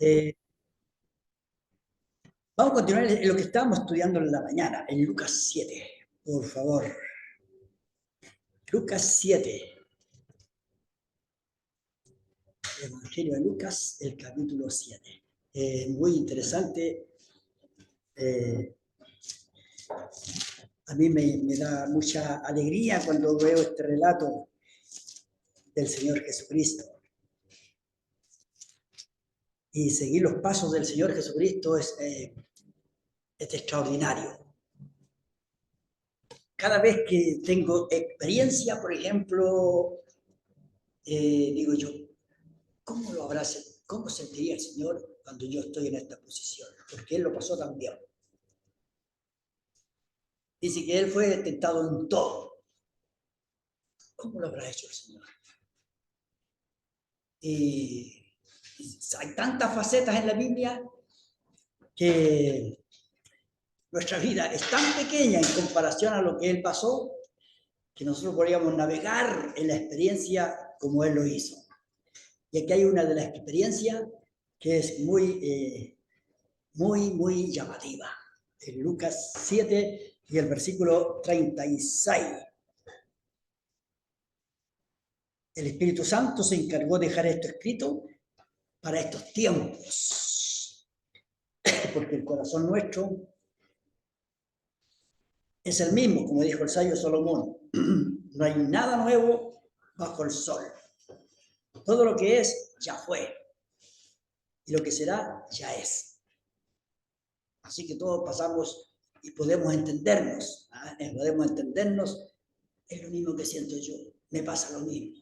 Eh, Vamos a continuar en lo que estábamos estudiando en la mañana, en Lucas 7, por favor. Lucas 7. Evangelio de Lucas, el capítulo 7. Muy interesante. A mí me da mucha alegría cuando veo este relato del Señor Jesucristo. Y seguir los pasos del Señor Jesucristo es extraordinario. Cada vez que tengo experiencia, por ejemplo, digo yo, ¿cómo sentiría el Señor cuando yo estoy en esta posición? Porque Él lo pasó también. Dice que Él fue tentado en todo. ¿Cómo lo habrá hecho el Señor? Y hay tantas facetas en la Biblia que nuestra vida es tan pequeña en comparación a lo que Él pasó, que nosotros podríamos navegar en la experiencia como Él lo hizo. Y aquí hay una de las experiencias que es muy llamativa. En Lucas 7 y el versículo 36. El Espíritu Santo se encargó de dejar esto escrito para estos tiempos, porque el corazón nuestro es el mismo, como dijo el sabio Salomón. No hay nada nuevo bajo el sol. Todo lo que es, ya fue. Y lo que será, ya es. Así que todos pasamos y podemos entendernos. Podemos entendernos. Es lo mismo que siento yo. Me pasa lo mismo.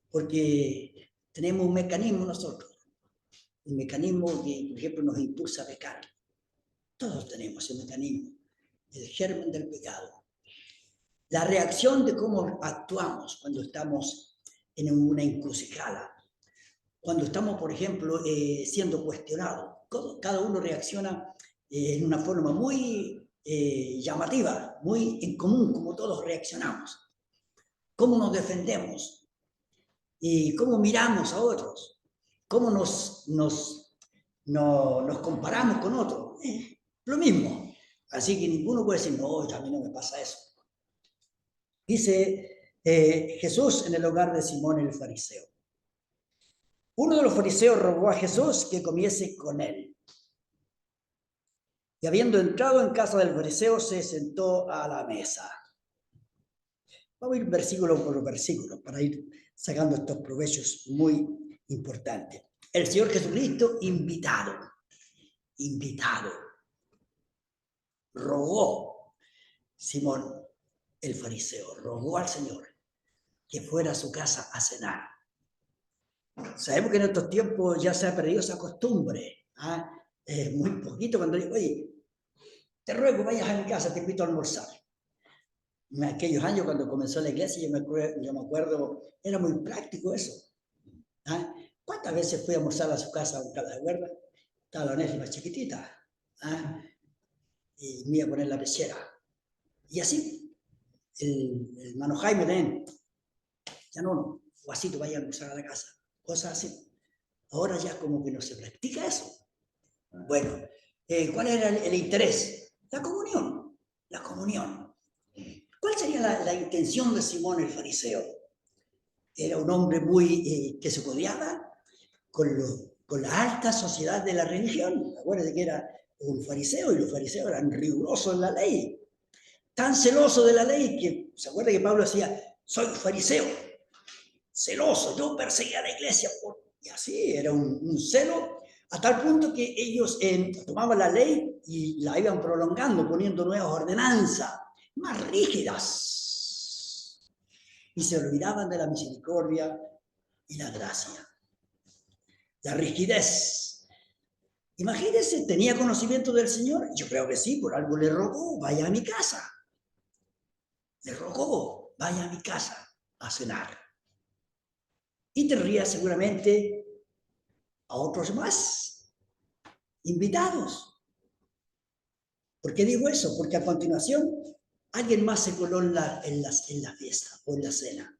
Porque tenemos un mecanismo nosotros. Un mecanismo que, por ejemplo, nos impulsa a pecar. Todos tenemos ese mecanismo. El germen del pecado. La reacción de cómo actuamos cuando estamos en una encrucijada. Cuando estamos, por ejemplo, siendo cuestionados. Cada uno reacciona en una forma muy llamativa, muy en común, como todos reaccionamos. ¿Cómo nos defendemos? ¿Y cómo miramos a otros? ¿Cómo nos comparamos con otros? Lo mismo. Así que ninguno puede decir, no, a mí no me pasa eso. Dice Jesús en el hogar de Simón el fariseo. Uno de los fariseos rogó a Jesús que comiese con él. Y habiendo entrado en casa del fariseo, se sentó a la mesa. Vamos a ir versículo por versículo para ir sacando estos provechos muy importantes. El Señor Jesucristo invitado, rogó Simón el fariseo, rogó al Señor que fuera a su casa a cenar. Sabemos que en estos tiempos ya se ha perdido esa costumbre. Muy poquito cuando digo, oye, te ruego, vayas a mi casa, te invito a almorzar. En aquellos años cuando comenzó la iglesia, yo me acuerdo, era muy práctico eso. ¿Cuántas veces fui a almorzar a su casa a Cala de Guerra? Estaba la onésima chiquitita. Y me iba a poner la pechera. Y así, el hermano Jaime también. Ya no, Guasito, vaya a almorzar a la casa. Cosas así. Ahora ya como que no se practica eso. Bueno, ¿cuál era el interés? La comunión. La comunión. ¿Cuál sería la intención de Simón el fariseo? Era un hombre muy que se codeaba con la alta sociedad de la religión. Acuérdense que era un fariseo y los fariseos eran rigurosos en la ley. Tan celoso de la ley que, ¿se acuerda que Pablo decía, soy fariseo, celoso, yo perseguía a la iglesia? Y así, era un celo a tal punto que ellos tomaban la ley y la iban prolongando, poniendo nuevas ordenanzas más rígidas. Y se olvidaban de la misericordia y la gracia. La rigidez. Imagínense, ¿tenía conocimiento del Señor? Yo creo que sí, por algo le rogó, vaya a mi casa. Le rogó, vaya a mi casa a cenar. Y tendría seguramente a otros más invitados. ¿Por qué digo eso? Porque a continuación alguien más se coló en la fiesta o en la cena.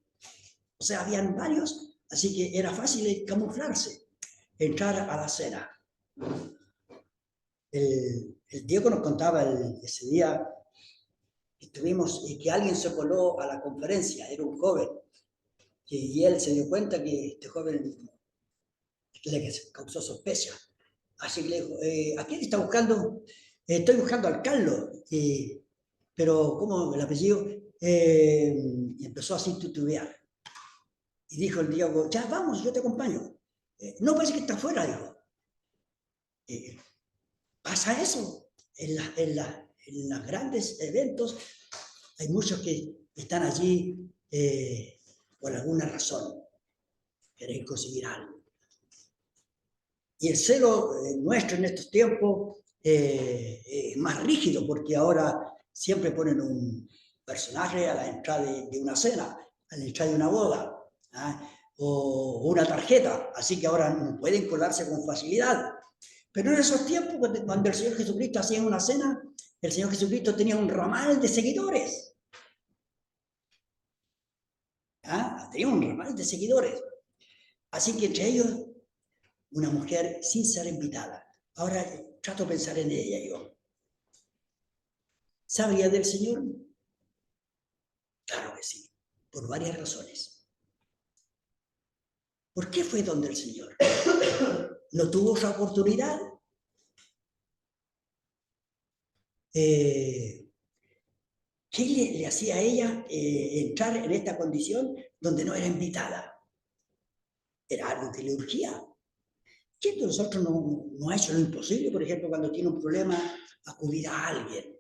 O sea, habían varios, así que era fácil camuflarse. entrar a la cena. El Diego nos contaba ese día que tuvimos y que alguien se coló a la conferencia, era un joven, y él se dio cuenta que este joven le causó sospecha. Así que le dijo, ¿a quién está buscando? Estoy buscando al Carlos, pero ¿cómo el apellido? Y empezó así a titubear. Y dijo el Diego, ya vamos, yo te acompaño. No, parece que está afuera, dijo. Pasa eso en los grandes eventos. Hay muchos que están allí por alguna razón, quieren conseguir algo. Y el celo nuestro en estos tiempos es más rígido, porque ahora siempre ponen un personaje a la entrada de una cena, a la entrada de una boda, ¿ah? O una tarjeta, así que ahora no pueden colarse con facilidad. Pero en esos tiempos, cuando el Señor Jesucristo hacía una cena, el Señor Jesucristo tenía un ramal de seguidores. ¿Ah? Tenía un ramal de seguidores. Así que entre ellos, una mujer sin ser invitada. Ahora trato de pensar en ella yo. ¿Sabía del Señor? Claro que sí, por varias razones. ¿Por qué fue donde el Señor? ¿No tuvo esa oportunidad? ¿Qué le hacía a ella entrar en esta condición donde no era invitada? Era algo que le urgía. ¿Quién de nosotros no ha hecho lo imposible, por ejemplo, cuando tiene un problema, acudir a alguien?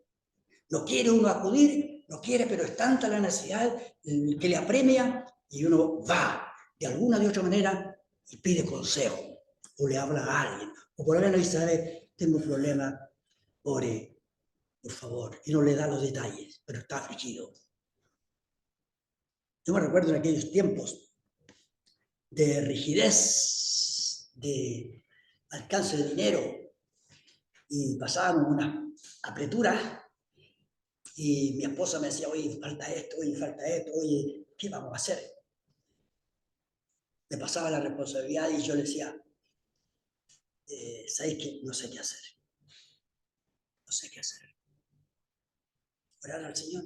No quiere uno acudir, no quiere, pero es tanta la necesidad que le apremia y uno va de alguna de otra manera y pide consejo o le habla a alguien o por lo menos dice, tengo un problema, ore, por favor, y no le da los detalles, pero está afligido. Yo me recuerdo en aquellos tiempos de rigidez, de alcance de dinero, y pasábamos una apretura y mi esposa me decía, oye, falta esto, oye, ¿qué vamos a hacer? Me pasaba la responsabilidad y yo le decía, ¿sabes qué? No sé qué hacer. No sé qué hacer. Orar al Señor.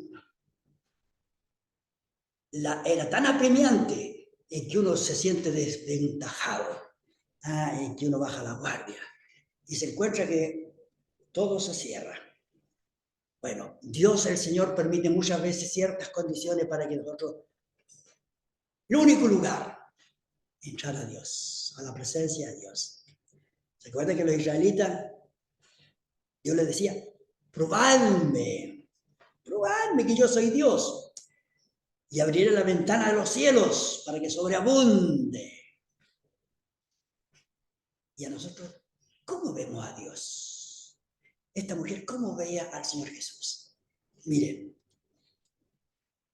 Era tan apremiante en que uno se siente desventajado, en que uno baja la guardia y se encuentra que todo se cierra. Bueno, Dios, el Señor, permite muchas veces ciertas condiciones para que nosotros, el único lugar, entrar a Dios, a la presencia de Dios. ¿Se acuerdan que los israelitas, Dios les decía, probadme que yo soy Dios, y abriré la ventana de los cielos para que sobreabunde? Y a nosotros, ¿cómo vemos a Dios? Esta mujer, ¿cómo veía al Señor Jesús? Miren,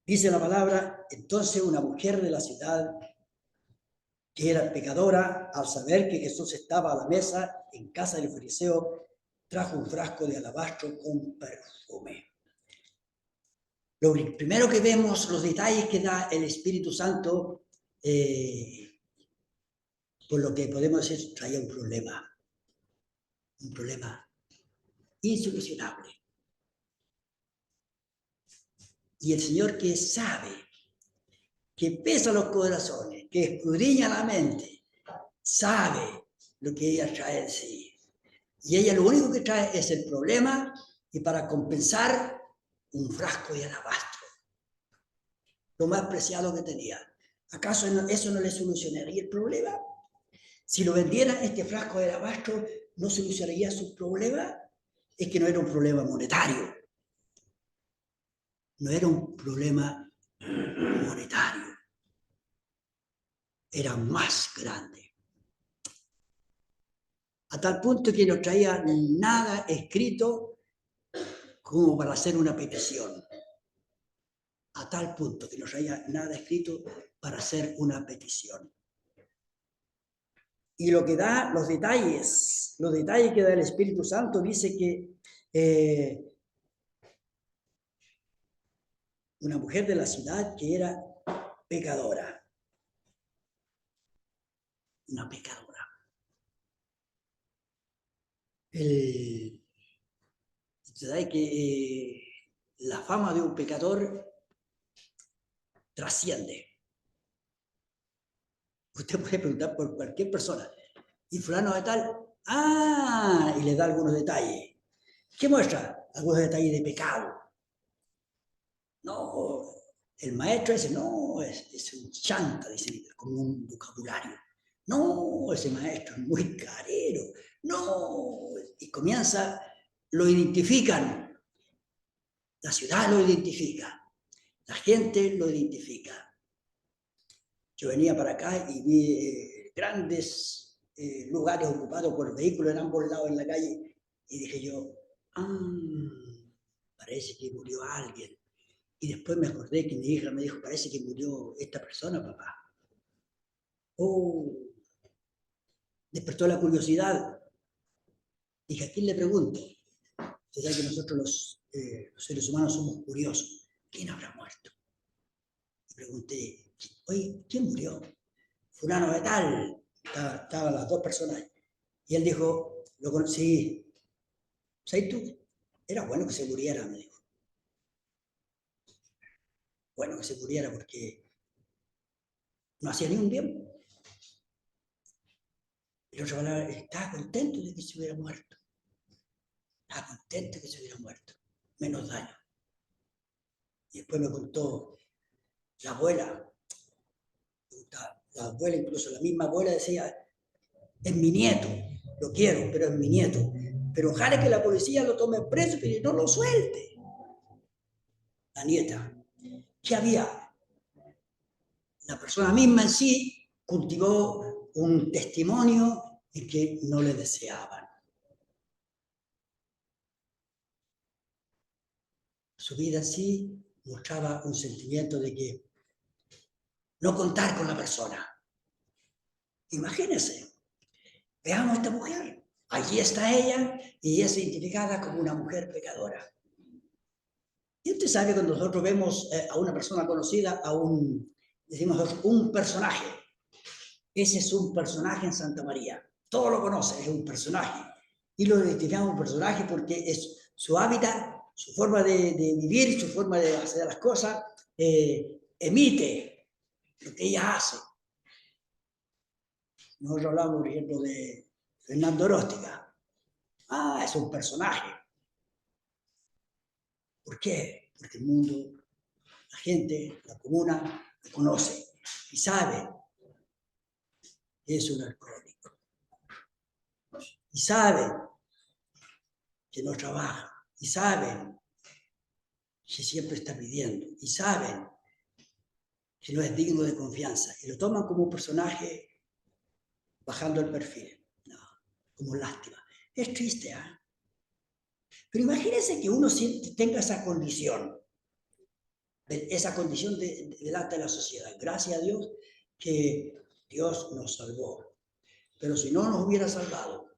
dice la palabra, entonces una mujer de la ciudad que era pecadora, al saber que Jesús estaba a la mesa en casa del fariseo, trajo un frasco de alabastro con perfume. Lo primero que vemos, los detalles que da el Espíritu Santo, por lo que podemos decir, traía un problema insolucionable. Y el Señor, que sabe, que pesa los corazones, que escudriña la mente, sabe lo que ella trae en sí. Y ella lo único que trae es el problema, y para compensar, un frasco de alabastro, lo más preciado que tenía. ¿Acaso eso no le solucionaría el problema? Si lo vendiera, este frasco de alabastro, ¿no solucionaría su problema? Es que no era un problema monetario. No era un problema monetario. Era más grande. A tal punto que no traía nada escrito como para hacer una petición. A tal punto que no traía nada escrito para hacer una petición. Y lo que da los detalles que da el Espíritu Santo, dice que una mujer de la ciudad que era pecadora. Una pecadora. ¿Sabes que la fama de un pecador trasciende? Usted puede preguntar por cualquier persona. ¿Y fulano de tal? Ah, y le da algunos detalles. ¿Qué muestra? Algunos detalles de pecado. No, el maestro ese no, es un chanta, dice, como un vocabulario. No, ese maestro es muy carero. No, y comienza, lo identifican. La ciudad lo identifica. La gente lo identifica. Yo venía para acá y vi grandes lugares ocupados por vehículos en ambos lados en la calle y dije yo, parece que murió alguien. Y después me acordé que mi hija me dijo, parece que murió esta persona, papá. Oh, despertó la curiosidad. Dije, ¿a quién le pregunto? Usted sabe que nosotros los seres humanos somos curiosos. ¿Quién habrá muerto? Y pregunté, oye, ¿quién murió? Fulano de tal. Estaban las dos personas. Y él dijo, lo conocí. ¿Sabes tú? Era bueno que se muriera, me dijo. Bueno que se muriera porque no hacía ni un bien. Y el otro estaba contento de que se hubiera muerto. Estaba contento de que se hubiera muerto. Menos daño. Y después me contó la abuela. La abuela, incluso la misma abuela decía, es mi nieto, lo quiero, pero es mi nieto. Pero ojalá que la policía lo tome preso y no lo suelte. La nieta. ¿Qué había? La persona misma en sí cultivó un testimonio en que no le deseaban. Su vida en sí mostraba un sentimiento de que no contar con la persona. Imagínense, veamos a esta mujer. Allí está ella y es identificada como una mujer pecadora. Y usted sabe cuando nosotros vemos a una persona conocida, decimos un personaje. Ese es un personaje en Santa María. Todo lo conoce, es un personaje. Y lo identificamos un personaje porque es su hábitat, su forma de vivir, su forma de hacer las cosas, emite lo que ella hace. Nosotros hablamos, por ejemplo, de Fernando Oróstica. Ah, es un personaje. ¿Por qué? Porque el mundo, la gente, la comuna, lo conoce y sabe que es un alcohólico. Y sabe que no trabaja. Y saben que siempre está pidiendo. Y saben que no es digno de confianza. Y lo toman como un personaje bajando el perfil. No, como lástima. Es triste, ¿eh? Pero imagínense que uno tenga esa condición delante de la sociedad. Gracias a Dios que Dios nos salvó. Pero si no nos hubiera salvado,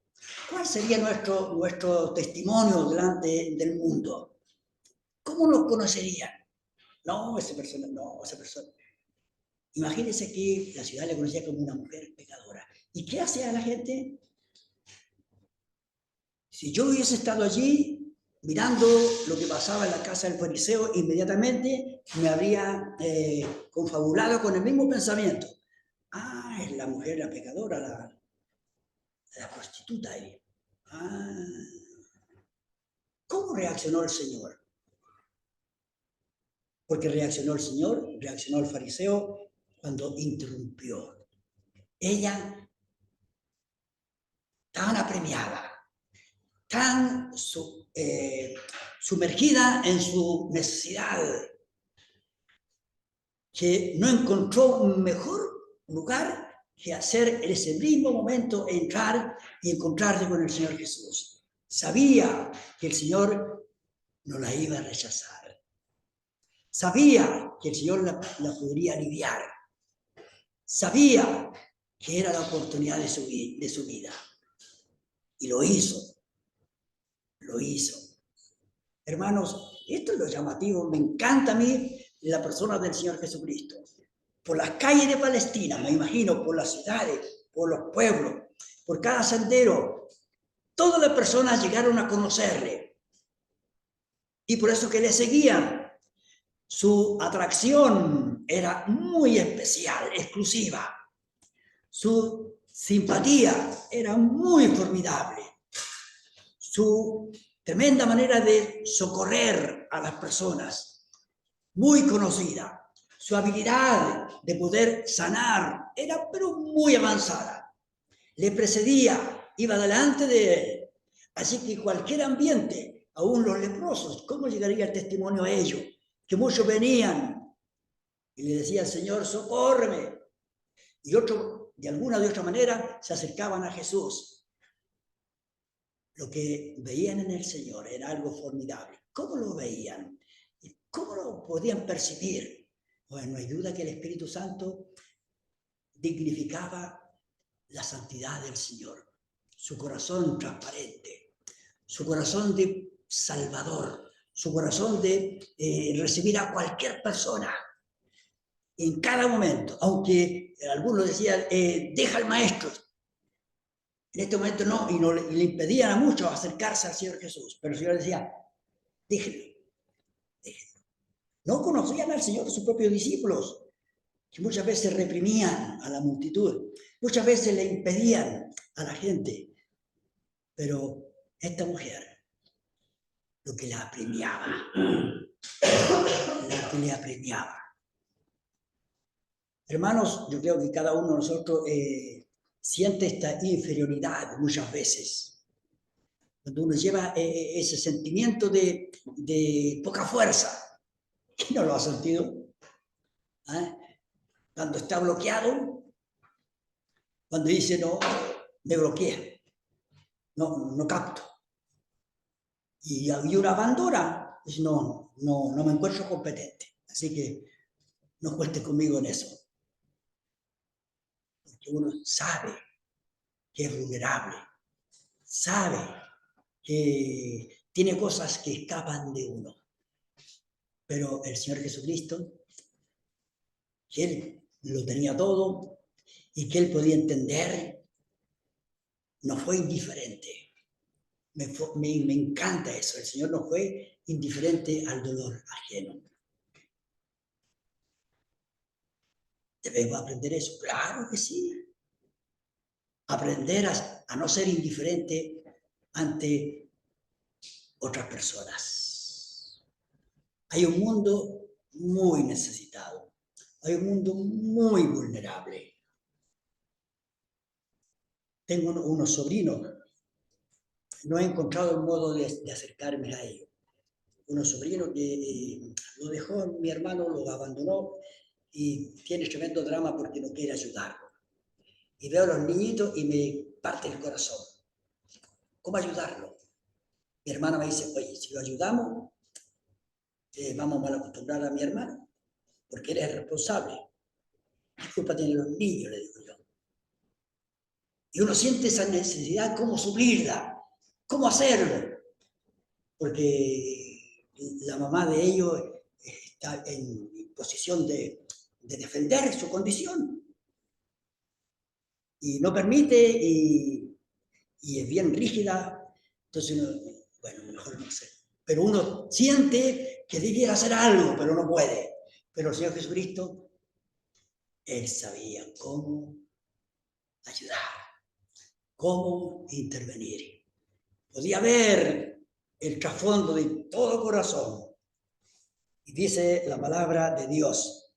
¿cuál sería nuestro testimonio delante del mundo? ¿Cómo nos conocerían? No, esa persona, no, esa persona. Imagínense que la ciudad le conocía como una mujer pecadora. ¿Y qué hacía la gente? Si yo hubiese estado allí mirando lo que pasaba en la casa del fariseo, inmediatamente me habría confabulado con el mismo pensamiento. Ah, es la mujer la pecadora, la prostituta. Ah, ¿cómo reaccionó el Señor? Porque reaccionó el Señor, reaccionó el fariseo cuando interrumpió. Ella, tan apremiada, tan sumergida en su necesidad, que no encontró un mejor lugar que hacer en ese mismo momento entrar y encontrarse con el Señor Jesús. Sabía que el Señor no la iba a rechazar. Sabía que el Señor la podría aliviar. Sabía que era la oportunidad de su vida. Y lo hizo. Lo hizo. Hermanos, esto es lo llamativo. Me encanta a mí la persona del Señor Jesucristo. Por las calles de Palestina, me imagino, por las ciudades, por los pueblos, por cada sendero, todas las personas llegaron a conocerle. Y por eso que le seguían. Su atracción era muy especial, exclusiva. Su simpatía era muy formidable. Su tremenda manera de socorrer a las personas, muy conocida. Su habilidad de poder sanar era pero muy avanzada. Le precedía, iba delante de él. Así que cualquier ambiente, aún los leprosos, ¿cómo llegaría el testimonio a ellos? Que muchos venían y le decían, Señor, socórreme. Y otros, de alguna de otra manera, se acercaban a Jesús. Lo que veían en el Señor era algo formidable. ¿Cómo lo veían? ¿Cómo lo podían percibir? Bueno, no hay duda que el Espíritu Santo dignificaba la santidad del Señor, su corazón transparente, su corazón de salvador, su corazón de recibir a cualquier persona en cada momento, aunque algunos decían, deja al maestro. En este momento no, y le impedían a muchos acercarse al Señor Jesús, pero el Señor decía, déjenlo, déjenlo. No conocían al Señor sus propios discípulos, que muchas veces reprimían a la multitud, muchas veces le impedían a la gente, pero esta mujer, lo que la apremiaba, Hermanos, yo creo que cada uno de nosotros siente esta inferioridad muchas veces. Cuando uno lleva ese sentimiento de poca fuerza. ¿Quién no lo ha sentido? ¿Ah? Cuando está bloqueado, cuando dice, no, me bloqueé, no capto. Y uno abandona, dice, no me encuentro competente. Así que no cuente conmigo en eso. Porque uno sabe que es vulnerable, sabe que tiene cosas que escapan de uno. Pero el Señor Jesucristo, que Él lo tenía todo y que Él podía entender, no fue indiferente. Me encanta eso. El Señor no fue indiferente al dolor ajeno. ¿Debemos aprender eso? Claro que sí. Aprender a no ser indiferente ante otras personas. Hay un mundo muy necesitado. Hay un mundo muy vulnerable. Tengo unos sobrinos. No he encontrado el modo de acercarme a ellos. Unos sobrinos que lo dejó mi hermano, lo abandonó y tiene tremendo drama porque no quiere ayudarlo. Y veo a los niñitos y me parte el corazón. ¿Cómo ayudarlo? Mi hermana me dice, oye, si lo ayudamos, vamos a mal acostumbrar a mi hermano, porque él es el responsable. ¿Qué culpa tienen los niños? Le digo yo. Y uno siente esa necesidad, ¿cómo suplirla? ¿Cómo hacerlo? Porque la mamá de ellos está en posición de defender su condición. Y no permite, y es bien rígida. Entonces, bueno, mejor no sé. Pero uno siente que debiera hacer algo, pero no puede. Pero el Señor Jesucristo, Él sabía cómo ayudar, cómo intervenir. Podía ver el trasfondo de todo corazón. Y dice la palabra de Dios,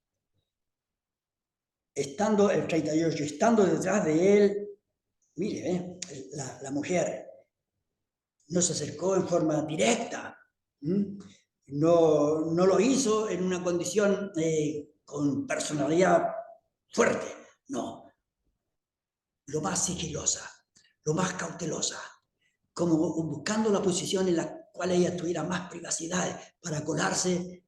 estando el 38, estando detrás de él, mire, la mujer no se acercó en forma directa, no lo hizo en una condición con personalidad fuerte, no, lo más sigilosa, lo más cautelosa, como buscando la posición en la cual ella tuviera más privacidad para colarse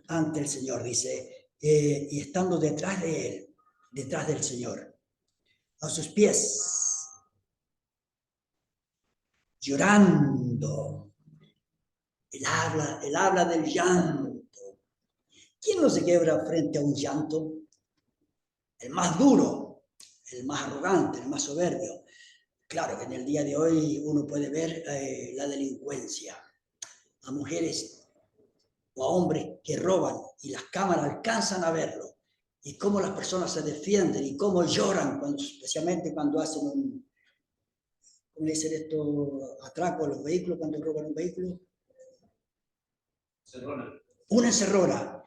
ante el Señor, dice, y estando detrás de él, detrás del Señor, a sus pies, llorando. Él habla del llanto. ¿Quién no se quiebra frente a un llanto? El más duro, el más arrogante, el más soberbio. Claro que en el día de hoy uno puede ver la delincuencia, a mujeres o a hombres que roban y las cámaras alcanzan a verlo, y cómo las personas se defienden y cómo lloran, especialmente cuando hacen ¿cómo dicen esto? Atraco a los vehículos, cuando roban un vehículo. Una encerrona.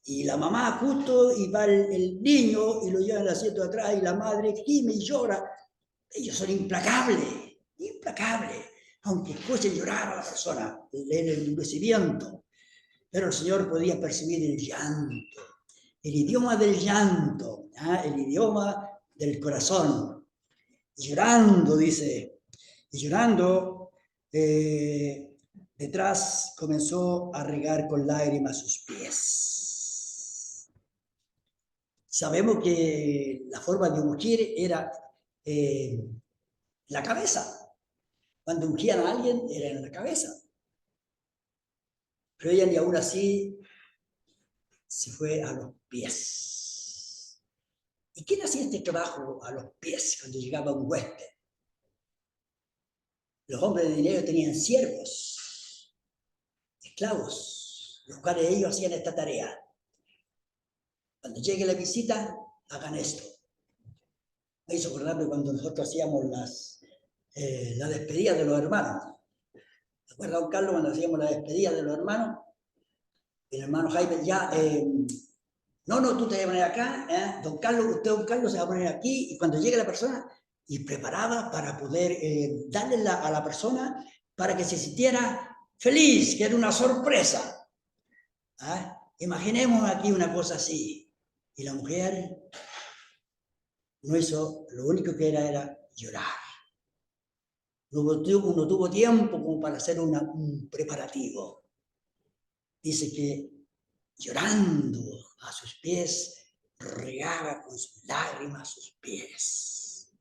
Y la mamá justo, y va el niño y lo lleva en el asiento de atrás, y la madre gime y llora. Ellos son implacables, implacables, aunque escuchen llorar a la persona, el endurecimiento. Pero el Señor podía percibir el llanto, el idioma del llanto, el idioma del corazón. Y llorando, dice, y llorando, detrás comenzó a regar con lágrimas sus pies. Sabemos que la forma de ungir era la cabeza. Cuando ungían a alguien era en la cabeza. Pero ella ni aún así se fue a los pies. ¿Y quién hacía este trabajo a los pies cuando llegaba un huésped? Los hombres de dinero tenían siervos, esclavos, los cuales ellos hacían esta tarea. Cuando llegue la visita, hagan esto. Me hizo acordarme cuando nosotros hacíamos la despedida de los hermanos. ¿Te acuerdas, don Carlos, cuando hacíamos la despedida de los hermanos? El hermano Jaime ya, no, tú te vas a poner acá, don Carlos, don Carlos se va a poner aquí, y cuando llegue la persona, y preparaba para poder darle a la persona para que se sintiera feliz, que era una sorpresa. Imaginemos aquí una cosa así, y la mujer no hizo, lo único que era llorar. No tuvo tiempo como para hacer un preparativo. Dice que llorando a sus pies, regaba con sus lágrimas sus pies.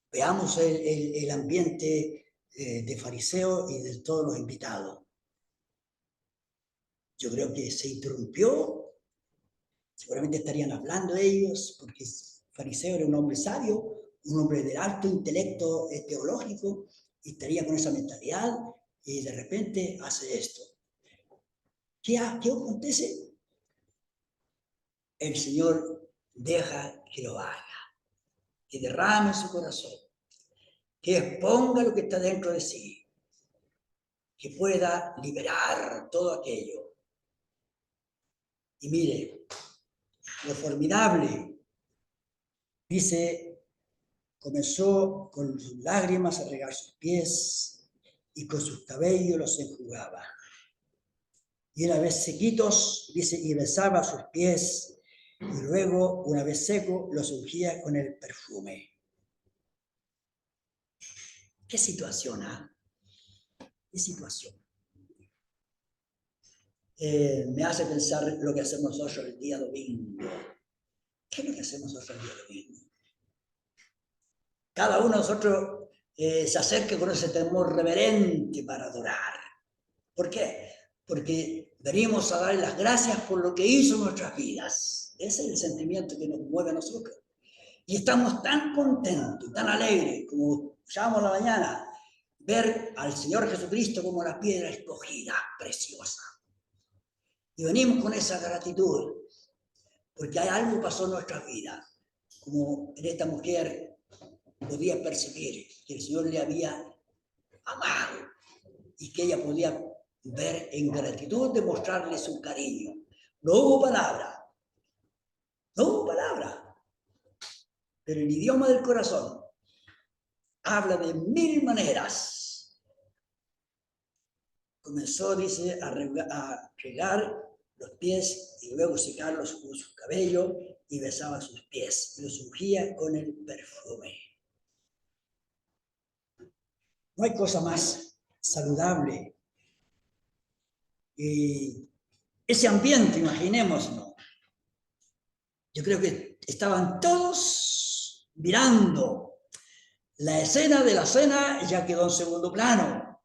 Veamos el ambiente de fariseo y de todos los invitados. Yo creo que se interrumpió, seguramente estarían hablando ellos, porque el fariseo era un hombre sabio, un hombre de alto intelecto teológico, y estaría con esa mentalidad, y de repente hace esto. ¿Qué acontece? El Señor deja que lo haga, que derrame su corazón, que exponga lo que está dentro de sí, que pueda liberar todo aquello. Y mire, lo formidable, dice, comenzó con sus lágrimas a regar sus pies y con sus cabellos los enjugaba. Y una vez sequitos, dice, y besaba sus pies, y luego, una vez seco, los ungía con el perfume. ¿Qué situación, ¿Qué situación? Me hace pensar lo que hacemos nosotros el día domingo. ¿Qué es lo que hacemos nosotros el día domingo? Cada uno de nosotros se acerca con ese temor reverente para adorar. ¿Por qué? Porque venimos a darle las gracias por lo que hizo en nuestras vidas. Ese es el sentimiento que nos mueve a nosotros. Y estamos tan contentos, tan alegres, como llamamos la mañana, ver al Señor Jesucristo como la piedra escogida, preciosa. Y venimos con esa gratitud, porque hay algo que pasó en nuestras vidas, como en esta mujer podía percibir que el Señor le había amado y que ella podía ver en gratitud demostrarle su cariño. No hubo palabra, pero el idioma del corazón habla de 1000 maneras. Comenzó, dice, a regar los pies y luego secarlos con su cabello y besaba sus pies y los ungía con el perfume. No hay cosa más saludable. Y ese ambiente, imaginémoslo. Yo creo que estaban todos mirando. La escena de la cena ya quedó en segundo plano.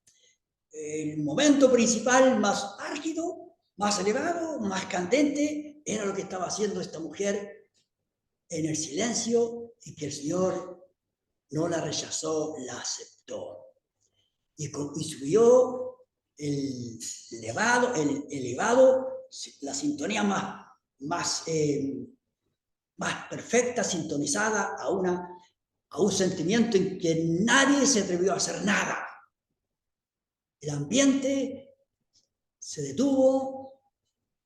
El momento principal más álgido, más elevado, más candente, era lo que estaba haciendo esta mujer en el silencio y que el Señor no la rechazó, la aceptó. Y subió elevado, la sintonía más perfecta, sintonizada a un sentimiento en que nadie se atrevió a hacer nada. El ambiente se detuvo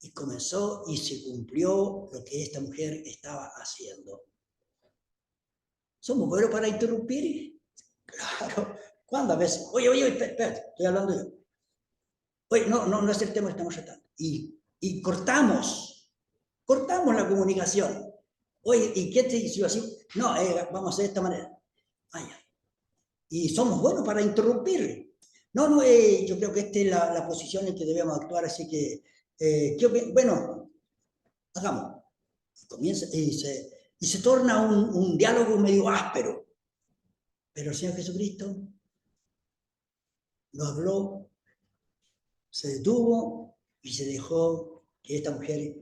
y comenzó y se cumplió lo que esta mujer estaba haciendo. ¿Somos buenos para interrumpir? Claro. ¿Cuántas veces? Oye, espérate, estoy hablando yo. Oye, no es el tema que estamos tratando. Y cortamos la comunicación. Oye, ¿y qué te hizo así? No, vamos a hacer de esta manera. Vaya. Y somos buenos para interrumpir. No, yo creo que esta es la posición en que debemos actuar, así que, bueno, hagamos. Comienza y se torna un diálogo medio áspero. Pero el Señor Jesucristo lo habló, se detuvo y se dejó que esta mujer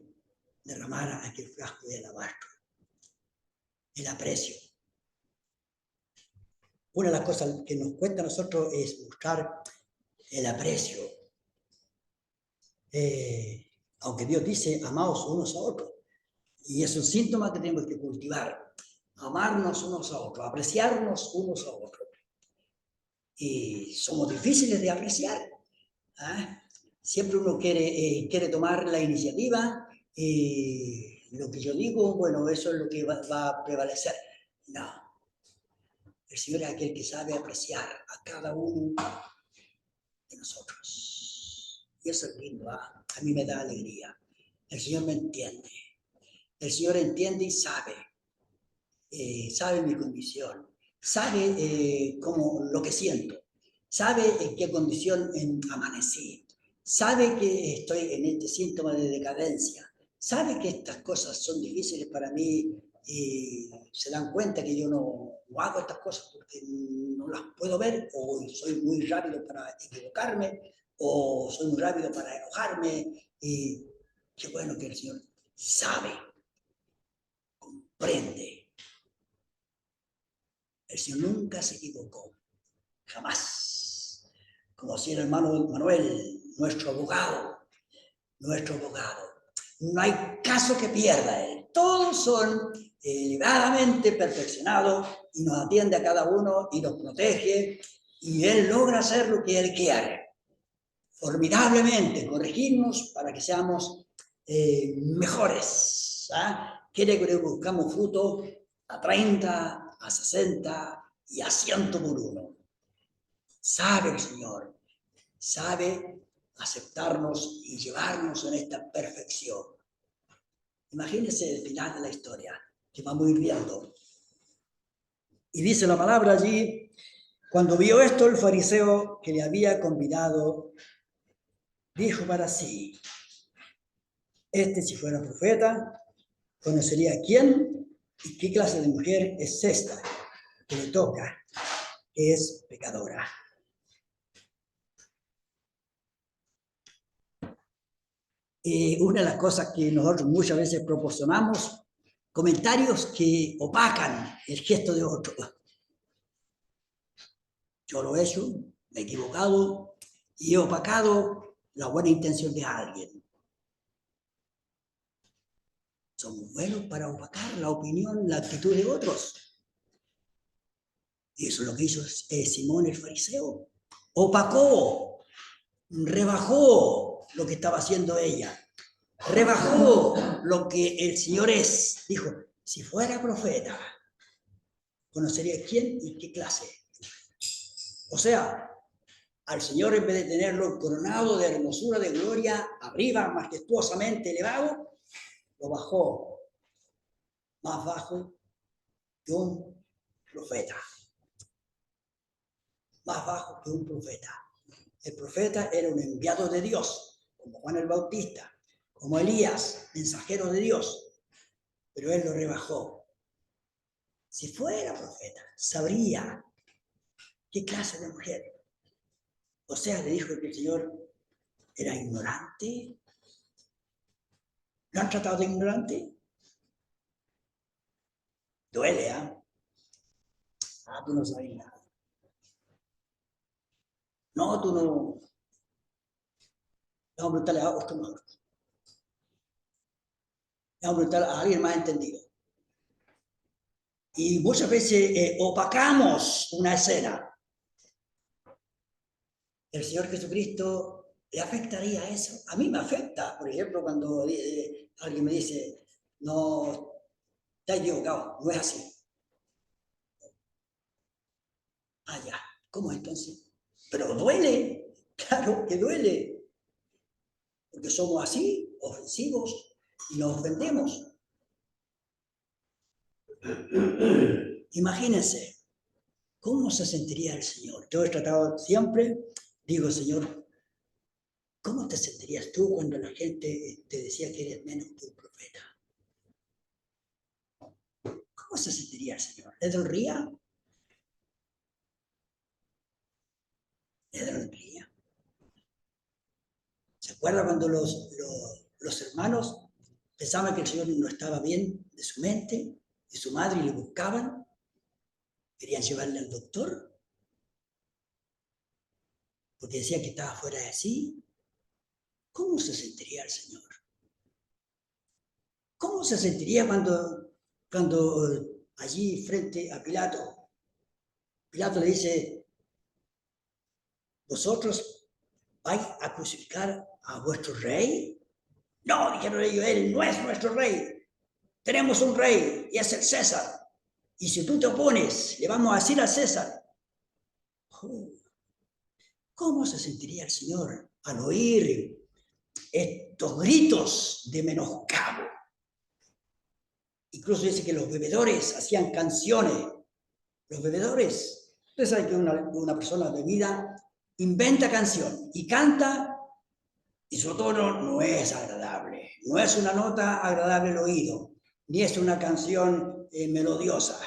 derramara aquel frasco de alabastro. El aprecio. Una de las cosas que nos cuesta a nosotros es buscar el aprecio. Aunque Dios dice, amaos unos a otros. Y es un síntoma que tenemos que cultivar. Amarnos unos a otros, apreciarnos unos a otros. Y somos difíciles de apreciar. Siempre uno quiere tomar la iniciativa. Lo que yo digo, bueno, eso es lo que va a prevalecer. No. El Señor es aquel que sabe apreciar a cada uno de nosotros. Y eso es lindo, a mí me da alegría. El Señor me entiende. El Señor entiende y sabe mi condición, sabe cómo lo que siento, sabe en qué condición amanecí, sabe que estoy en este síntoma de decadencia, sabe que estas cosas son difíciles para mí y se dan cuenta que yo no hago estas cosas porque no las puedo ver, o soy muy rápido para equivocarme, o soy muy rápido para enojarme. Y qué bueno que el Señor sabe, comprende. El Señor nunca se equivocó, jamás. Como decía el hermano Manuel, nuestro abogado. No hay caso que pierda él. Todos son elevadamente perfeccionados y nos atiende a cada uno y nos protege, y él logra hacer lo que él quiere. Formidablemente corregirnos para que seamos mejores. Quiere que buscamos fruto a 30, a 60 y a 100 por uno. Sabe el Señor, sabe aceptarnos y llevarnos en esta perfección. Imagínense el final de la historia, que vamos a ir viendo. Y dice la palabra allí, cuando vio esto el fariseo que le había convidado, dijo para sí, si fuera profeta, conocería quién y qué clase de mujer es esta que le toca, que es pecadora. Una de las cosas que nosotros muchas veces proporcionamos, comentarios que opacan el gesto de otro. Yo lo he hecho, me he equivocado y he opacado la buena intención de alguien. Somos buenos para opacar la opinión, la actitud de otros. Y eso es lo que hizo Simón el fariseo. Opacó, rebajó lo que estaba haciendo ella. Rebajó lo que el Señor es. Dijo, si fuera profeta, conocería quién y qué clase. O sea, al Señor, en vez de tenerlo coronado de hermosura, de gloria, arriba, majestuosamente elevado, lo bajó más bajo que un profeta. Más bajo que un profeta. El profeta era un enviado de Dios, como Juan el Bautista, como Elías, mensajero de Dios, pero él lo rebajó. Si fuera profeta, sabría qué clase de mujer. O sea, le dijo que el Señor era ignorante. ¿Lo han tratado de ignorante? Duele, ¿eh? Ah, tú no sabes nada. No, tú no. Vamos a preguntarle a otro mejor. Vamos a preguntarle a alguien más entendido. Y muchas veces opacamos una escena. ¿El Señor Jesucristo le afectaría eso? A mí me afecta, por ejemplo, cuando alguien me dice, no, está equivocado, no es así. Ah, ya, ¿cómo entonces? Pero duele, claro que duele, porque somos así, ofensivos, y nos ofendemos. Imagínense, ¿cómo se sentiría el Señor? Yo he tratado siempre, digo, Señor, ¿cómo te sentirías tú cuando la gente te decía que eres menos que un profeta? ¿Cómo se sentiría el Señor? ¿Le dolería? ¿Le dolería? ¿Se acuerda cuando los hermanos pensaban que el Señor no estaba bien de su mente, de su madre, y le buscaban? Querían llevarle al doctor, porque decía que estaba fuera de sí. ¿Cómo se sentiría el Señor? ¿Cómo se sentiría cuando allí frente a Pilato, Pilato le dice, ¿vosotros vais a crucificar a vuestro rey? No, dijeron ellos, él no es nuestro rey. Tenemos un rey y es el César. Y si tú te opones, le vamos a decir al César. ¿Cómo se sentiría el Señor al oír estos gritos de menoscabo? Incluso dice que los bebedores hacían canciones. Los bebedores, ustedes saben que una persona bebida inventa canción y canta, y su tono no es agradable, no es una nota agradable al oído, ni es una canción melodiosa.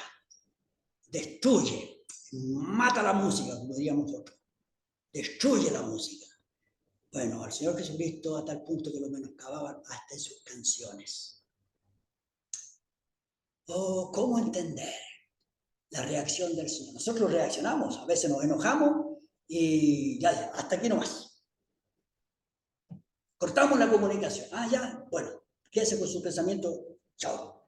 Destruye, mata la música, como diríamos nosotros, destruye la música. Bueno, al Señor Jesucristo a tal punto que lo menoscababan hasta en sus canciones. Oh, ¿cómo entender la reacción del Señor? Nosotros reaccionamos, a veces nos enojamos y ya, hasta aquí nomás. Cortamos la comunicación. Ah, ya, bueno, quédese con su pensamiento, chao.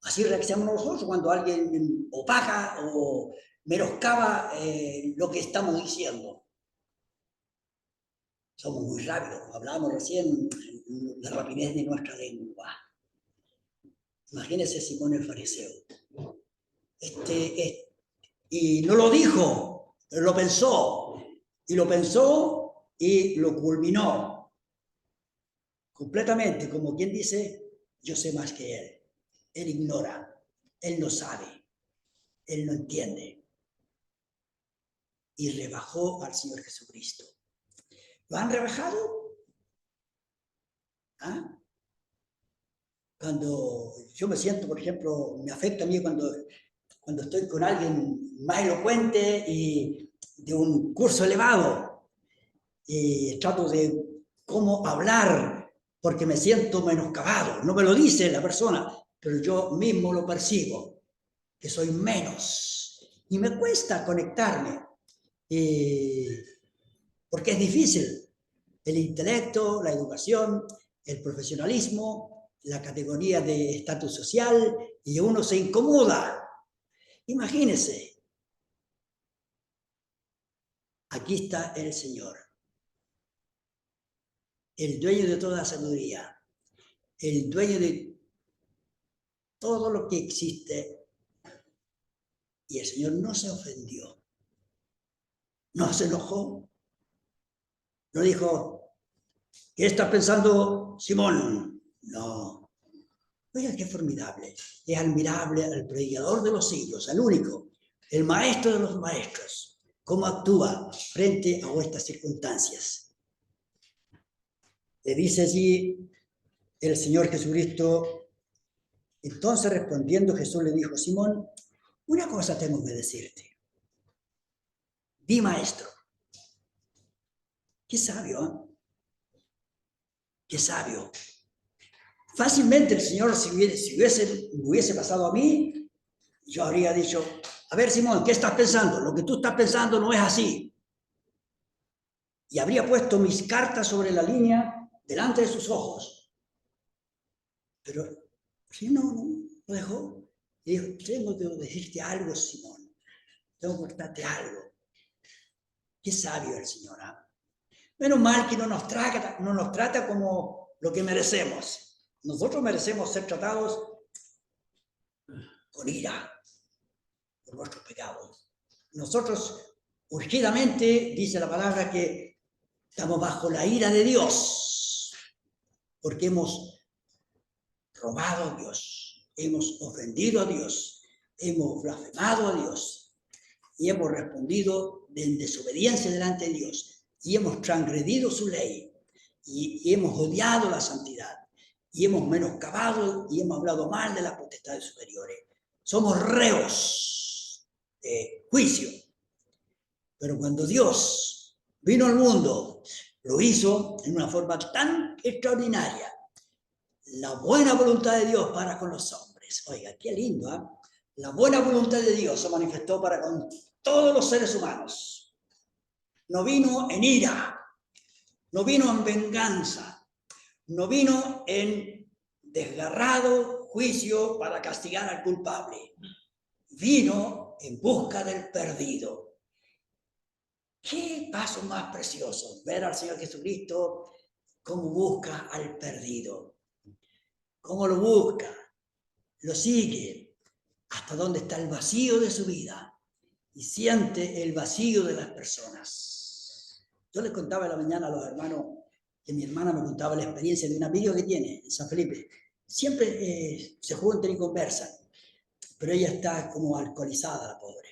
Así reaccionamos nosotros cuando alguien opaca o menoscaba lo que estamos diciendo. Somos muy rápidos, hablábamos recién la rapidez de nuestra lengua. Imagínense Simón el fariseo. Y no lo dijo, pero lo pensó. Y lo pensó y lo culminó. Completamente, como quien dice, yo sé más que él. Él ignora, él no sabe, él no entiende. Y rebajó al Señor Jesucristo. ¿Lo han rebajado? ¿Ah? Cuando yo me siento, por ejemplo, me afecta a mí cuando estoy con alguien más elocuente y de un curso elevado, y trato de cómo hablar porque me siento menoscabado. No me lo dice la persona, pero yo mismo lo percibo, que soy menos. Y me cuesta conectarme, porque es difícil. El intelecto, la educación, el profesionalismo, la categoría de estatus social, y uno se incomoda. Imagínense, aquí está el Señor, el dueño de toda sabiduría, el dueño de todo lo que existe, y el Señor no se ofendió, no se enojó, no dijo, ¿qué estás pensando, Simón? No. Oiga, qué formidable, es admirable al predicador de los siglos, al único, el maestro de los maestros, cómo actúa frente a estas circunstancias. Le dice allí el Señor Jesucristo. Entonces respondiendo Jesús le dijo, Simón, una cosa tengo que decirte. Di, maestro. Qué sabio, ¿eh? Qué sabio. Fácilmente el Señor, si hubiese pasado a mí, yo habría dicho, a ver, Simón, ¿qué estás pensando? Lo que tú estás pensando no es así. Y habría puesto mis cartas sobre la línea delante de sus ojos. Pero si no lo dejó. Y dijo, tengo que decirte algo, Simón. Tengo que contarte algo. Qué sabio el Señor. Menos mal que no nos trata como lo que merecemos. Nosotros merecemos ser tratados con ira por nuestros pecados. Nosotros, urgidamente, dice la palabra que estamos bajo la ira de Dios, porque hemos robado a Dios, hemos ofendido a Dios, hemos blasfemado a Dios y hemos respondido en desobediencia delante de Dios y hemos transgredido su ley y hemos odiado la santidad y hemos menoscabado y hemos hablado mal de las potestades superiores. Somos reos de juicio. Pero cuando Dios vino al mundo, lo hizo en una forma tan extraordinaria. La buena voluntad de Dios para con los hombres. Oiga, qué lindo, ¿eh? La buena voluntad de Dios se manifestó para con todos los seres humanos. No vino en ira, no vino en venganza, no vino en desgarrado juicio para castigar al culpable. Vino en busca del perdido. ¿Qué paso más precioso? Ver al Señor Jesucristo cómo busca al perdido. ¿Cómo lo busca? Lo sigue hasta donde está el vacío de su vida y siente el vacío de las personas. Yo les contaba en la mañana a los hermanos que mi hermana me contaba la experiencia de un amigo que tiene en San Felipe. Siempre se juntan y conversan, pero ella está como alcoholizada, la pobre.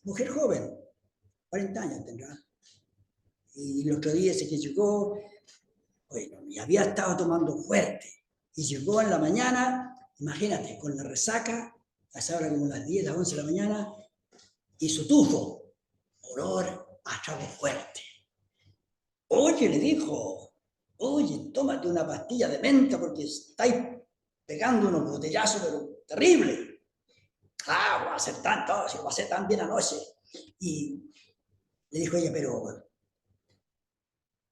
Mujer joven, 40 años tendrá. Y el otro día ese que llegó, bueno, y había estado tomando fuerte. Y llegó en la mañana, imagínate, con la resaca, a esa hora como las 10, las 11 de la mañana, y su tufo, olor a trago fuerte. Oye, le dijo, oye, tómate una pastilla de menta porque estáis pegando unos botellazos, pero terrible. Ah, va a ser tanto, va a ser tan bien anoche. Y le dijo ella, pero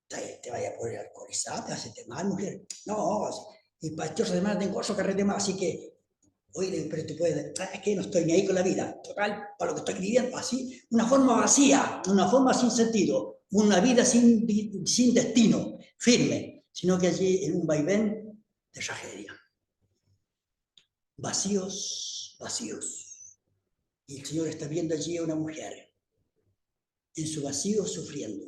te vaya a poner alcoholizada, te hace mal, mujer. No, y para esta semana tengo otro carrete más, así que, oye, pero tú puedes, es que no estoy ni ahí con la vida, total, para lo que estoy viviendo, así, una forma vacía, una forma sin sentido, una vida sin destino firme, sino que allí en un vaivén de tragedia. Vacíos, vacíos. Y el Señor está viendo allí a una mujer en su vacío sufriendo.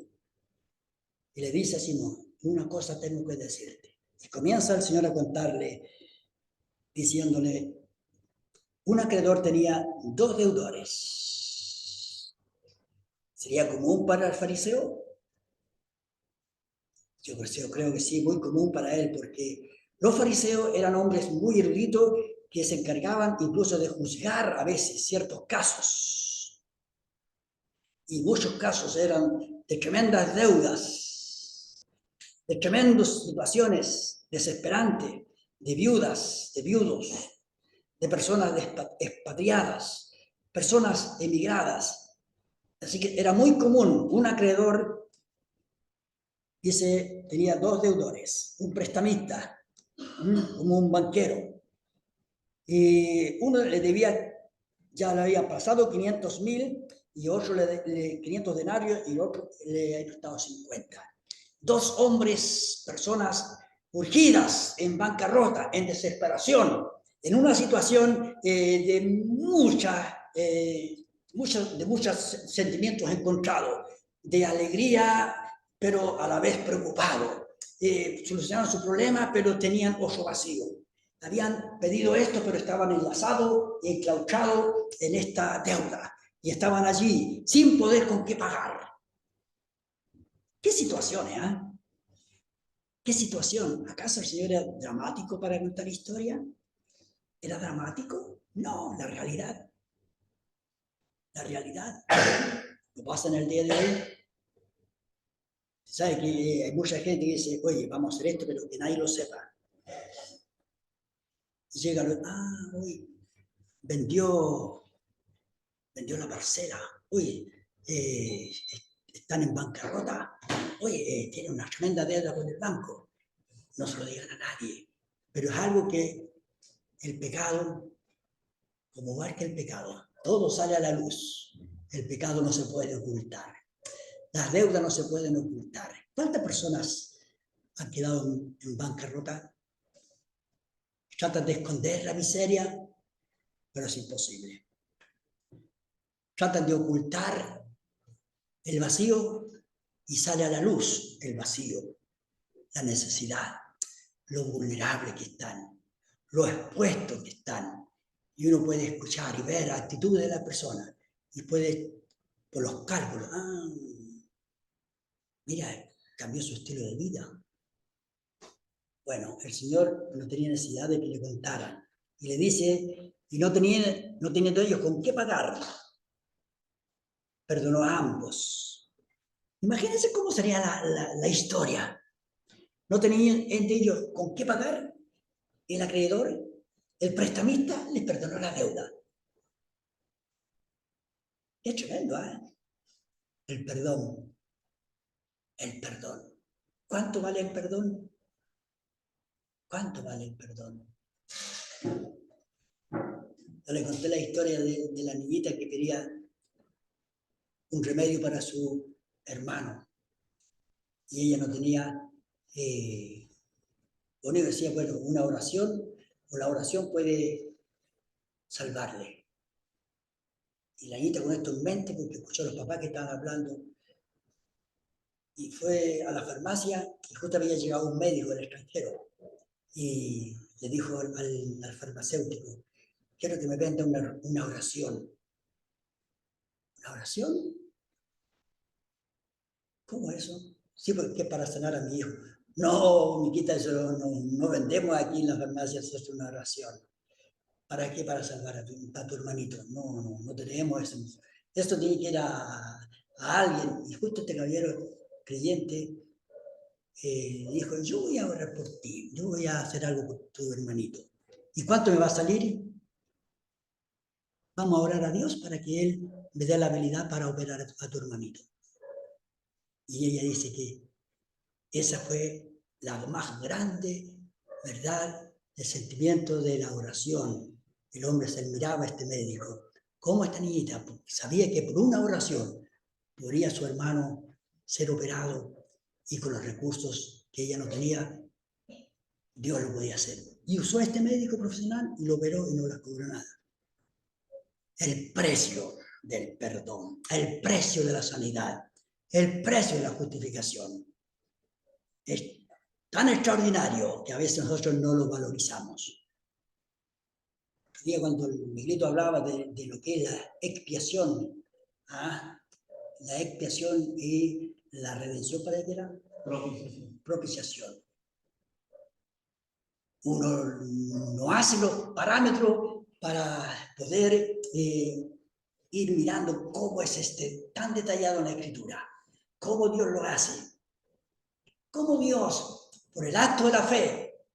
Y le dice a Simón, una cosa tengo que decirte. Y comienza el Señor a contarle, diciéndole, un acreedor tenía 2 deudores. ¿Sería común para el fariseo? Yo creo que sí, muy común para él, porque los fariseos eran hombres muy eruditos que se encargaban incluso de juzgar a veces ciertos casos. Y muchos casos eran de tremendas deudas, de tremendas situaciones desesperantes, de viudas, de viudos, de personas expatriadas, personas emigradas. Así que era muy común, un acreedor, dice, tenía 2 deudores, un prestamista, como un banquero, y uno le debía, ya le había pasado 500.000 y otro 500 denarios y otro le había prestado 50. 2 hombres, personas urgidas, en bancarrota, en desesperación, en una situación de muchos sentimientos encontrados, de alegría, pero a la vez preocupado. Solucionaron su problema, pero tenían ojo vacío. Habían pedido esto, pero estaban enlazados y enclaustrados en esta deuda. Y estaban allí sin poder con qué pagar. ¿Qué situaciones, eh? ¿Qué situación? ¿Acaso el Señor era dramático para contar historia? ¿Era dramático? No, la realidad. La realidad. Lo pasa en el día de hoy. ¿Sabe que hay mucha gente que dice, oye, vamos a hacer esto, pero que nadie lo sepa? Y llega, hoy vendió vendió la parcela, oye, están en bancarrota, oye, tienen una tremenda deuda con el banco. No se lo digan a nadie, pero es algo que el pecado, como marca el pecado, todo sale a la luz. El pecado no se puede ocultar. Las deudas no se pueden ocultar. ¿Cuántas personas han quedado en bancarrota? Tratan de esconder la miseria, pero es imposible. Tratan de ocultar el vacío y sale a la luz el vacío, la necesidad, lo vulnerable que están, lo expuestos que están. Y uno puede escuchar y ver la actitud de la persona y puede, por los cálculos, mira, cambió su estilo de vida. Bueno, el Señor no tenía necesidad de que le contaran. Y le dice, y no teniendo ellos con qué pagar, perdonó a ambos. Imagínense cómo sería la historia. No tenían entre ellos con qué pagar, el acreedor, el prestamista les perdonó la deuda. Qué tremendo, ¿eh? El perdón. El perdón. ¿Cuánto vale el perdón? ¿Cuánto vale el perdón? Yo le conté la historia de la niñita que quería un remedio para su hermano y ella no tenía, lo único que decía, bueno, una oración, o la oración puede salvarle. Y la niñita con esto en mente, porque escuchó a los papás que estaban hablando, y fue a la farmacia y justo había llegado un médico del extranjero y le dijo al farmacéutico, quiero que me venda una oración. ¿Una oración? ¿Cómo eso? Sí, porque es para sanar a mi hijo. No, miquita, eso no vendemos aquí en las farmacias, eso es una oración. ¿Para qué? Para salvar a tu hermanito. No tenemos eso. Esto tiene que ir a alguien. Y justo este caballero creyente dijo, yo voy a orar por ti, yo voy a hacer algo por tu hermanito. ¿Y cuánto me va a salir? Vamos a orar a Dios para que Él me dé la habilidad para operar a tu hermanito. Y ella dice que esa fue la más grande verdad, el sentimiento de la oración. El hombre se admiraba a este médico. ¿Cómo esta niñita sabía que por una oración podría su hermano ser operado y con los recursos que ella no tenía, Dios lo podía hacer? Y usó a este médico profesional y lo operó y no le cobró nada. El precio del perdón, el precio de la sanidad, el precio de la justificación. Es tan extraordinario que a veces nosotros no lo valorizamos. El día cuando Miguelito hablaba de lo que es la expiación, la expiación y la redención, ¿para qué era? Propiciación. Uno no hace los parámetros para poder ir mirando cómo es tan detallado en la Escritura, cómo Dios lo hace, cómo Dios, por el acto de la fe,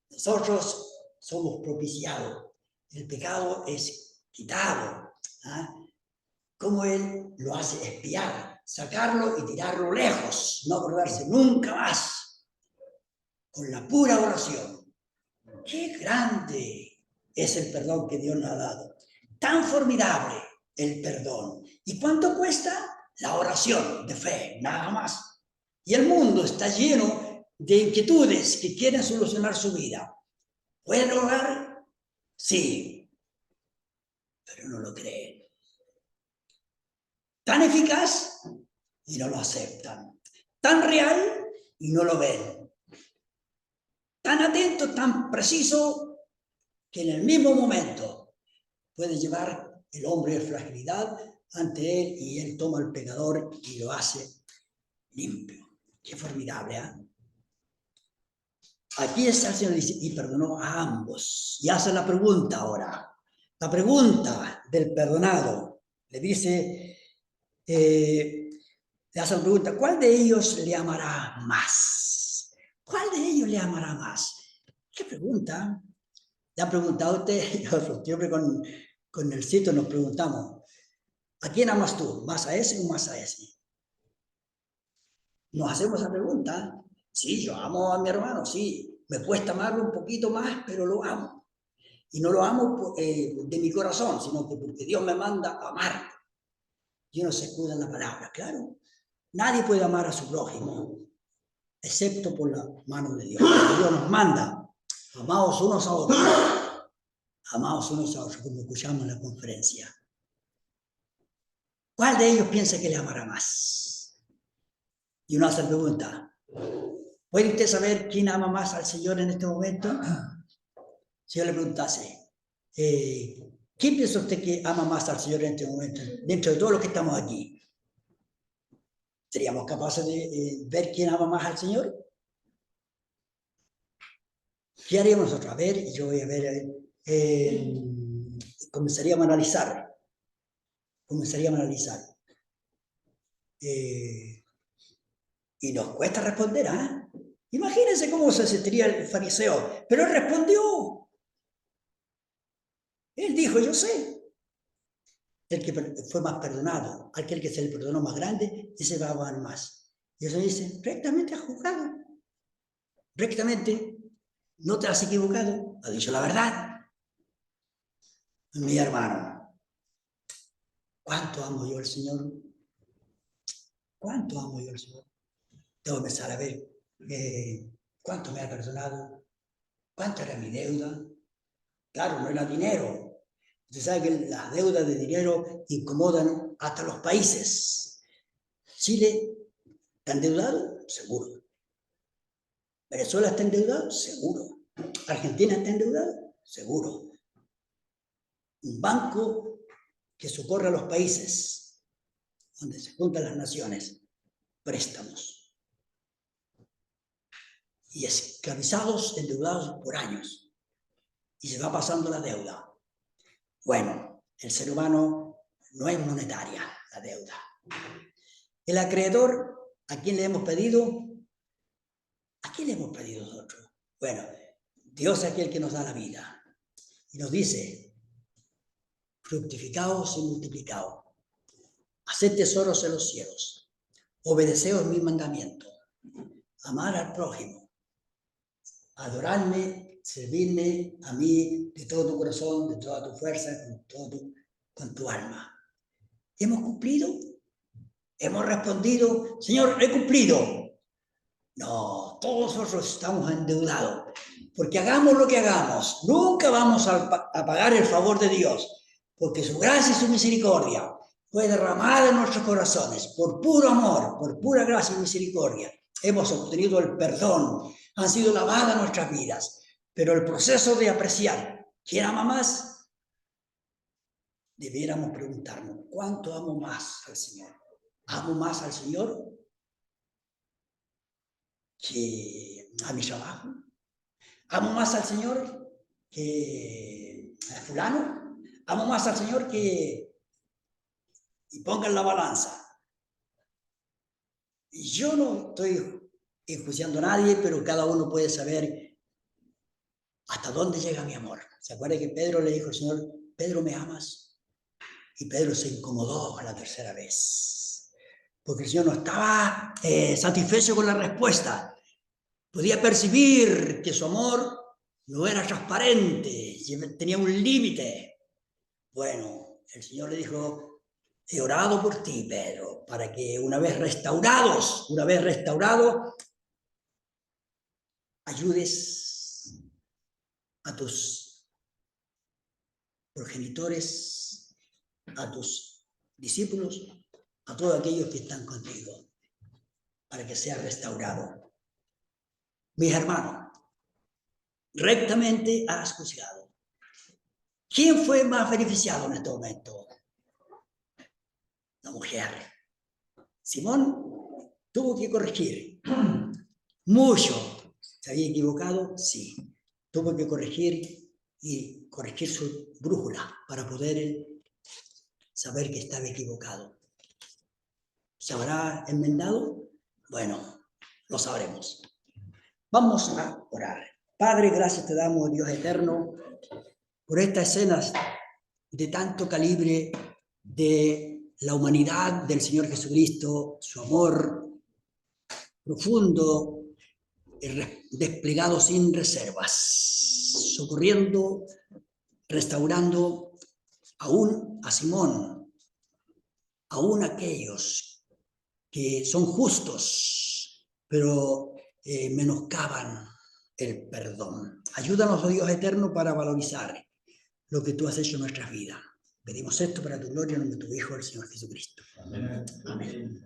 nosotros somos propiciados, el pecado es quitado, cómo Él lo hace expiar, sacarlo y tirarlo lejos, no acordarse nunca más, con la pura oración. ¡Qué grande es el perdón que Dios nos ha dado! Tan formidable el perdón. ¿Y cuánto cuesta? La oración de fe, nada más. Y el mundo está lleno de inquietudes que quieren solucionar su vida. ¿Pueden orar? Sí, pero no lo creen. Tan eficaz y no lo aceptan. Tan real y no lo ven. Tan atento, tan preciso, que en el mismo momento puede llevar el hombre de fragilidad ante él y él toma al pecador y lo hace limpio. Qué formidable, ¿eh? Aquí está el Señor dice, y perdonó a ambos. Y hace la pregunta ahora. La pregunta del perdonado. Le dice, le hace la pregunta, ¿cuál de ellos le amará más? ¿Cuál de ellos le amará más? ¿Qué pregunta? ¿Le han preguntado a usted? Yo siempre con el sitio nos preguntamos, ¿A quién amas tú? ¿Más a ese o más a ese? Nos hacemos esa pregunta. Sí, yo amo a mi hermano, sí. Me cuesta amarlo un poquito más, pero lo amo. Y no lo amo de mi corazón, sino que porque Dios me manda a amar. Y uno se escuda en la palabra, claro. Nadie puede amar a su prójimo, excepto por la mano de Dios. Dios nos manda, amados unos a otros, amados unos a otros, como escuchamos en la conferencia. ¿Cuál de ellos piensa que le amará más? Y uno hace la pregunta, ¿puede usted saber quién ama más al Señor en este momento? Si yo le preguntase, ¿quién piensa usted que ama más al Señor en este momento? Dentro de todos los que estamos aquí, ¿seríamos capaces de ver quién ama más al Señor? ¿Qué haríamos nosotros? A ver, yo voy a ver, comenzaríamos a analizar. Y nos cuesta responder, ¿ah? Imagínense cómo se sentiría el fariseo, pero él respondió. Él dijo, yo sé. El que fue más perdonado, aquel que se le perdonó más grande, ese va a amar más. Y eso dice, rectamente has juzgado. Rectamente, no te has equivocado, has dicho la verdad. Mi hermano, ¿cuánto amo yo al Señor? ¿Cuánto amo yo al Señor? Tengo que empezar a ver cuánto me ha perdonado, cuánto era mi deuda. Claro, no era dinero. Usted sabe que las deudas de dinero incomodan hasta los países. Chile está endeudado, seguro. Venezuela está endeudado, seguro. Argentina está endeudado, seguro. Un banco que socorre a los países donde se juntan las naciones, préstamos. Y esclavizados, endeudados por años. Y se va pasando la deuda. Bueno, el ser humano no es monetaria la deuda. El acreedor, ¿a quién le hemos pedido? ¿A quién le hemos pedido nosotros? Bueno, Dios es aquel que nos da la vida. Y nos dice, fructificaos y multiplicaos. Haced tesoros en los cielos. Obedeceos mis mandamientos. Amar al prójimo. Adorarme, servirme a mí de todo tu corazón, de toda tu fuerza, con tu alma. ¿Hemos cumplido? ¿Hemos respondido? Señor, he cumplido. No, todos nosotros estamos endeudados, porque hagamos lo que hagamos, nunca vamos a pagar el favor de Dios, porque su gracia y su misericordia fue derramada en nuestros corazones, por puro amor, por pura gracia y misericordia. Hemos obtenido el perdón, han sido lavadas nuestras vidas, pero el proceso de apreciar quién ama más, debiéramos preguntarnos, ¿cuánto amo más al Señor? ¿Amo más al Señor que a mi trabajo? ¿Amo más al Señor que a fulano? ¿Amo más al Señor que... Y pongan la balanza. Y yo no estoy enjuiciando a nadie, pero cada uno puede saber hasta dónde llega mi amor. ¿Se acuerda que Pedro le dijo al Señor, Pedro, ¿me amas? Y Pedro se incomodó la tercera vez, porque el Señor no estaba satisfecho con la respuesta. Podía percibir que su amor no era transparente, tenía un límite. Bueno, el Señor le dijo, he orado por ti, Pedro, para que una vez restaurados, ayudes a tus progenitores, a tus discípulos, a todos aquellos que están contigo, para que sea restaurado. Mis hermanos, rectamente has juzgado. ¿Quién fue más beneficiado en este momento? La mujer. Simón tuvo que corregir mucho. ¿Se había equivocado? Sí. Tuvo que corregir y corregir su brújula para poder saber que estaba equivocado. ¿Se habrá enmendado? Bueno, lo sabremos. Vamos a orar. Padre, gracias te damos, Dios eterno, por estas escenas de tanto calibre de la humanidad del Señor Jesucristo, su amor profundo, desplegado sin reservas, socorriendo, restaurando aún a Simón, aún aquellos que son justos, pero menoscaban el perdón. Ayúdanos, oh Dios eterno, para valorizar lo que tú has hecho en nuestras vidas. Pedimos esto para tu gloria en nombre de tu Hijo, el Señor Jesucristo. Amén. Amén.